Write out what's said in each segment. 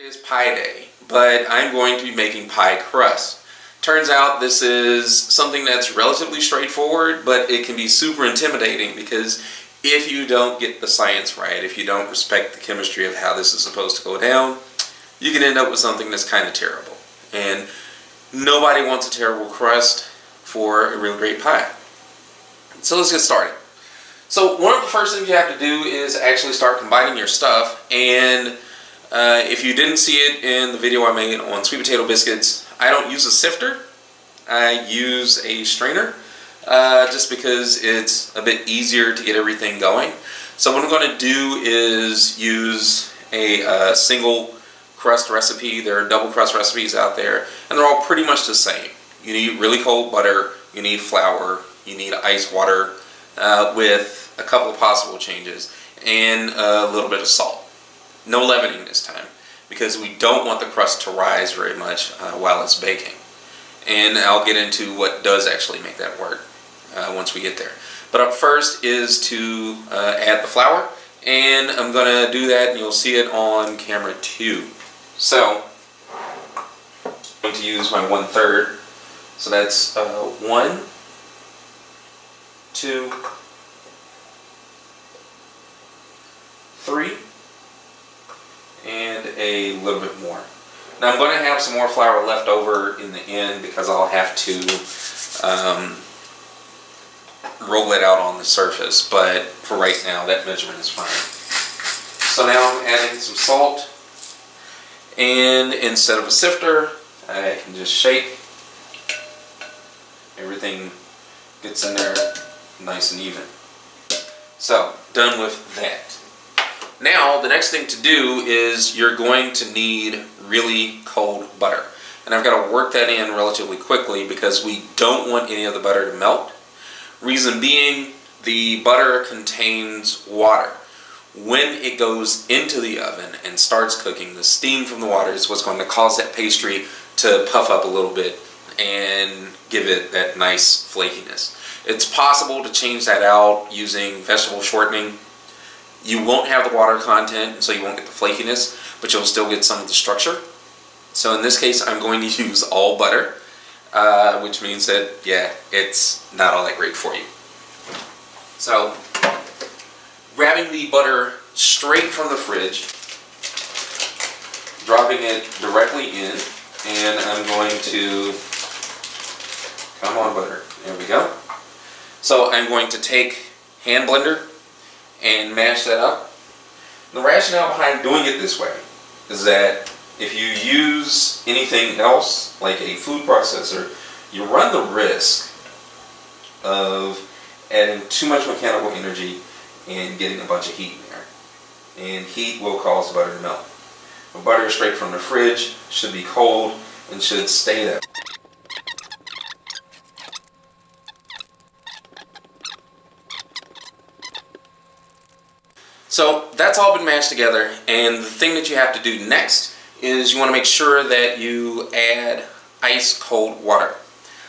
is pie day, but I'm going to be making pie crust. Turns out this is something that's relatively straightforward, but it can be super intimidating because if you don't get the science right, if you don't respect the chemistry of how this is supposed to go down, you can end up with something that's kind of terrible. And nobody wants a terrible crust for a real great pie. So let's get started. So one of the first things you have to do is actually start combining your stuff, and if you didn't see it in the video I made on sweet potato biscuits, I don't use a sifter, I use a strainer, just because it's a bit easier to get everything going. So what I'm going to do is use a single crust recipe. There are double crust recipes out there, and they're all pretty much the same. You need really cold butter, you need flour, you need ice water, with a couple of possible changes, and a little bit of salt. No leavening this time, because we don't want the crust to rise very much while it's baking. And I'll get into what does actually make that work once we get there. But up first is to add the flour, and I'm going to do that, and you'll see it on camera 2. So, I'm going to use my 1/3. So that's 1, 2, 3, and a little bit more. Now I'm going to have some more flour left over in the end because I'll have to roll it out on the surface, but for right now that measurement is fine. So now I'm adding some salt, and instead of a sifter I can just shake. Everything gets in there nice and even. So, done with that. Now, the next thing to do is you're going to need really cold butter. And I've got to work that in relatively quickly because we don't want any of the butter to melt. Reason being, the butter contains water. When it goes into the oven and starts cooking, the steam from the water is what's going to cause that pastry to puff up a little bit and give it that nice flakiness. It's possible to change that out using vegetable shortening. You won't have the water content, so you won't get the flakiness, but you'll still get some of the structure. So in this case, I'm going to use all butter, which means that, yeah, it's not all that great for you. So, grabbing the butter straight from the fridge, dropping it directly in, and I'm going to, come on butter, there we go. So I'm going to take hand blender and mash that up. The rationale behind doing it this way is that if you use anything else, like a food processor, you run the risk of adding too much mechanical energy and getting a bunch of heat in there. And heat will cause the butter to melt. The butter straight from the fridge should be cold and should stay that. So that's all been mashed together, and the thing that you have to do next is you want to make sure that you add ice cold water.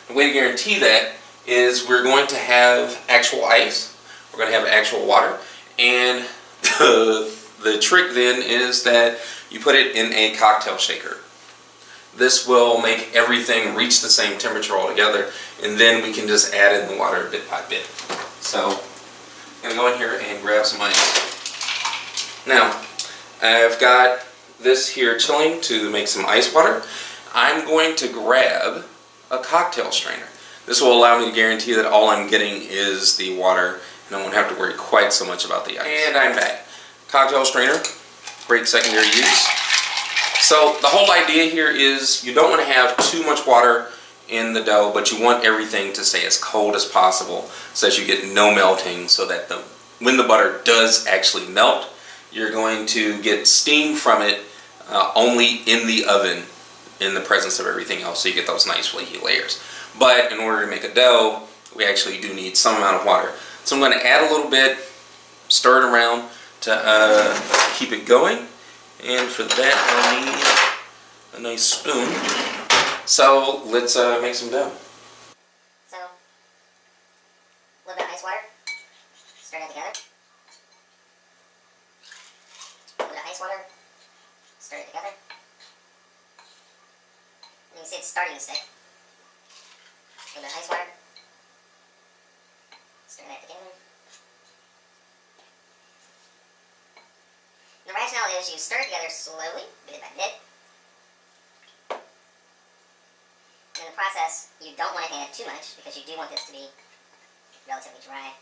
The way to guarantee that is we're going to have actual ice, we're going to have actual water, and the trick then is that you put it in a cocktail shaker. This will make everything reach the same temperature altogether, and then we can just add in the water bit by bit. So I'm going to go in here and grab some ice. Now, I've got this here chilling to make some ice water. I'm going to grab a cocktail strainer. This will allow me to guarantee that all I'm getting is the water, and I won't have to worry quite so much about the ice. And I'm back. Cocktail strainer, great secondary use. So the whole idea here is you don't want to have too much water in the dough, but you want everything to stay as cold as possible so that you get no melting, so that when the butter does actually melt, you're going to get steam from it only in the oven in the presence of everything else, so you get those nice flaky layers. But in order to make a dough, we actually do need some amount of water. So I'm going to add a little bit, stir it around to keep it going, and for that I'll need a nice spoon. So let's make some dough. So, a little bit of ice water, stir it together. A little bit of ice water, stir it together. starting to stick. A little bit of ice water. Stir that together. The rationale is you stir it together slowly, bit by bit. In the process, you don't want to add too much because you do want this to be relatively dry.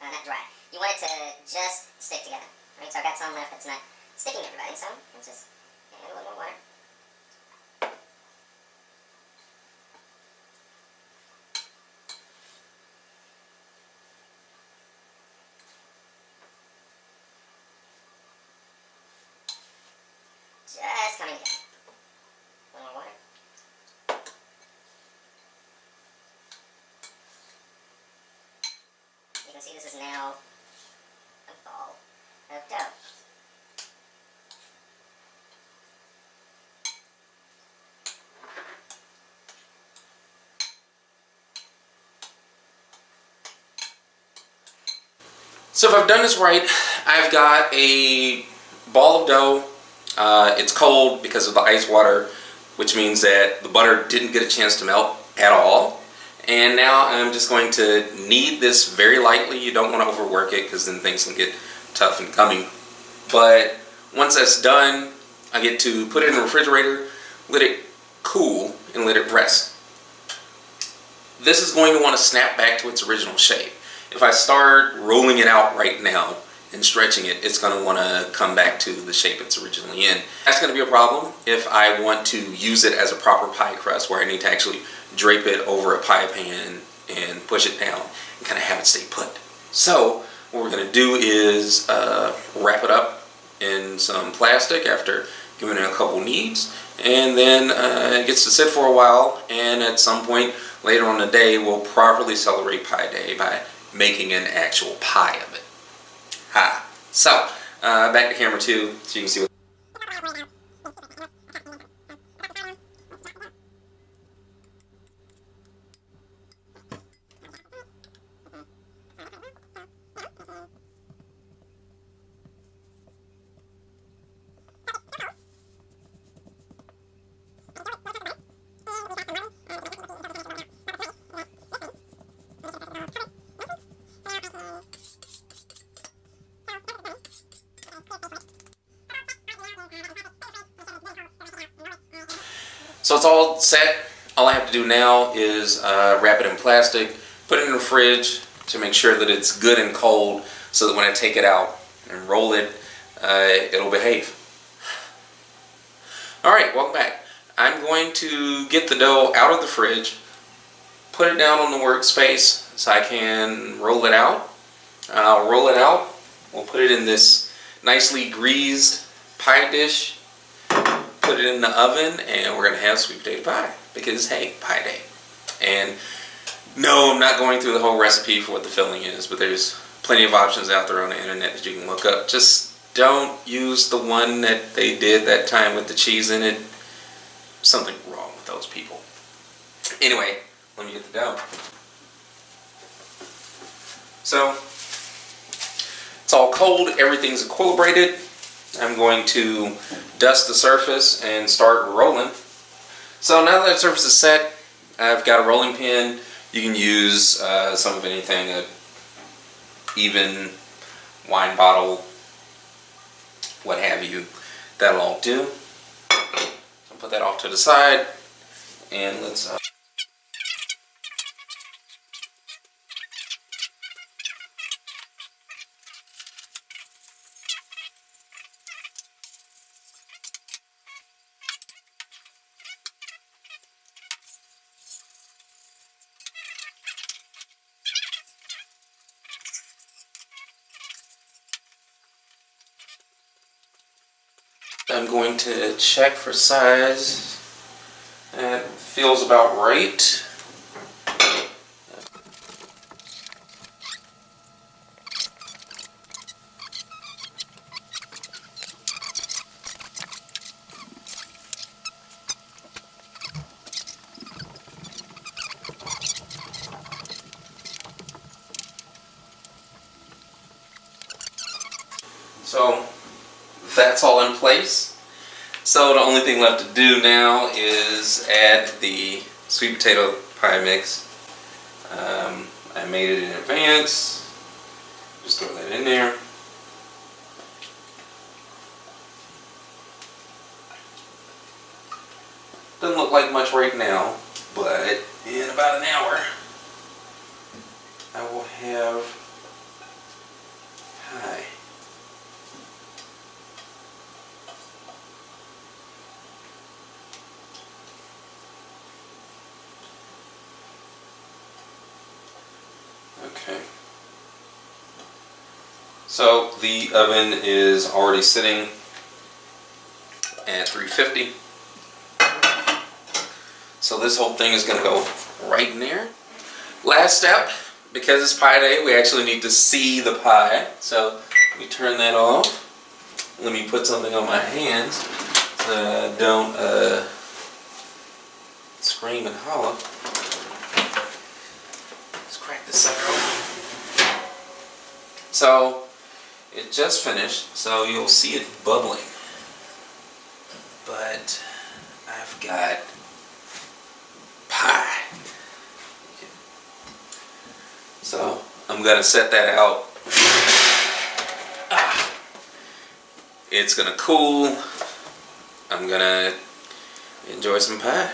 Not dry. You want it to just stick together. Right? So I've got some left that's not sticking everybody, so let's just add a little more water. Just coming together. A little more water. You can see this is now a ball of dough. So if I've done this right, I've got a ball of dough. It's cold because of the ice water, which means that the butter didn't get a chance to melt at all. And now I'm just going to knead this very lightly. You don't want to overwork it because then things can get tough and gummy. But once that's done, I get to put it in the refrigerator, let it cool, and let it rest. This is going to want to snap back to its original shape. If I start rolling it out right now and stretching it, it's going to want to come back to the shape it's originally in. That's going to be a problem if I want to use it as a proper pie crust where I need to actually drape it over a pie pan and push it down and kind of have it stay put. So what we're going to do is wrap it up in some plastic after giving it a couple kneads, and then it gets to sit for a while, and at some point later on in the day we'll properly celebrate Pie Day by making an actual pie of it. So back to camera 2 so you can see what. So it's all set. All I have to do now is wrap it in plastic, put it in the fridge to make sure that it's good and cold so that when I take it out and roll it, it'll behave. Alright, welcome back. I'm going to get the dough out of the fridge, put it down on the workspace so I can roll it out. I'll roll it out. We'll put it in this nicely greased pie dish. Put it in the oven, and we're going to have sweet potato pie because, hey, Pie Day. And no, I'm not going through the whole recipe for what the filling is, but there's plenty of options out there on the internet that you can look up. Just don't use the one that they did that time with the cheese in it. Something wrong with those people. Anyway, let me get the dough. So, it's all cold, everything's equilibrated. I'm going to dust the surface and start rolling. So now that the surface is set, I've got a rolling pin. You can use some of anything, a even wine bottle, what have you. That'll all do. I'll put that off to the side, and let's I'm going to check for size. That feels about right. So that's all in place. So the only thing left to do now is add the sweet potato pie mix. I made it in advance. Just throw that in there. Doesn't look like much right now, but in about an hour I will have pie. Okay. So the oven is already sitting at 350. So this whole thing is going to go right in there. Last step, because it's pie day, we actually need to see the pie. So let me turn that off. Let me put something on my hands so I don't scream and holler. Let's crack this sucker open. So it just finished, so you'll see it bubbling. But I've got pie. So I'm gonna set that out. It's gonna cool. I'm gonna enjoy some pie.